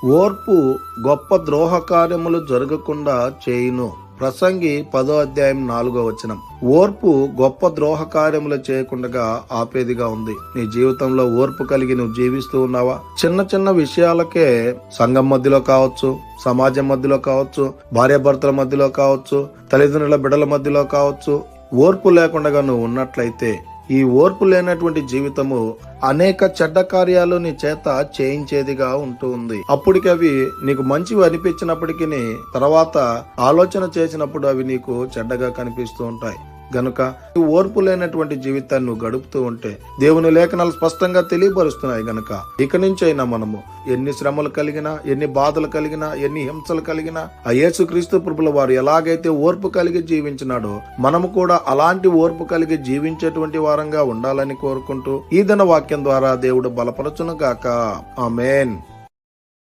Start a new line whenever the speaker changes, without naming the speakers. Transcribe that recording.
ఓర్పు గొప్ప ద్రోహ కార్యములు జరగకుండా చేయును. ప్రసంగి 10:4. ఓర్పు గొప్ప ద్రోహ కార్యములు చేయకుండా ఆపేదిగా ఉంది. నీ జీవితంలో ఓర్పు కలిగి నువ్వు జీవిస్తూ ఉన్నావా? చిన్న చిన్న విషయాలకే సంఘం మధ్యలో కావచ్చు, సమాజం మధ్యలో కావచ్చు, భార్యాభర్తల మధ్యలో కావచ్చు, తల్లిదండ్రుల బిడ్డల మధ్యలో కావచ్చు, ఓర్పు లేకుండా నువ్వు ఉన్నట్లయితే ఈ ఓర్పు లేనటువంటి జీవితము అనేక చెడ్డ కార్యాలు నీ చేత చేయించేదిగా ఉంటూ ఉంది. అప్పటికి అవి నీకు మంచివి అనిపించినప్పటికీ తర్వాత ఆలోచన చేసినప్పుడు అవి నీకు చెడ్డగా కనిపిస్తూ ఉంటాయి. గనుక ఓర్పు లేనటువంటి జీవితాన్ని నువ్వు గడుపుతూ ఉంటే దేవుని లేఖనాలు స్పష్టంగా తెలియపరుస్తున్నాయి. గనుక ఇక నుంచి అయినా మనము ఎన్ని శ్రమలు కలిగినా, ఎన్ని బాధలు కలిగినా, ఎన్ని హింసలు కలిగినా ఆ యేసుక్రీస్తు ప్రభుల వారు ఎలాగైతే ఓర్పు కలిగి జీవించినాడో మనము కూడా అలాంటి ఓర్పు కలిగి జీవించేటువంటి వారంగా ఉండాలని కోరుకుంటూ ఈ దిన వాక్యం ద్వారా దేవుడు బలపరచును గాక. ఆమేన్.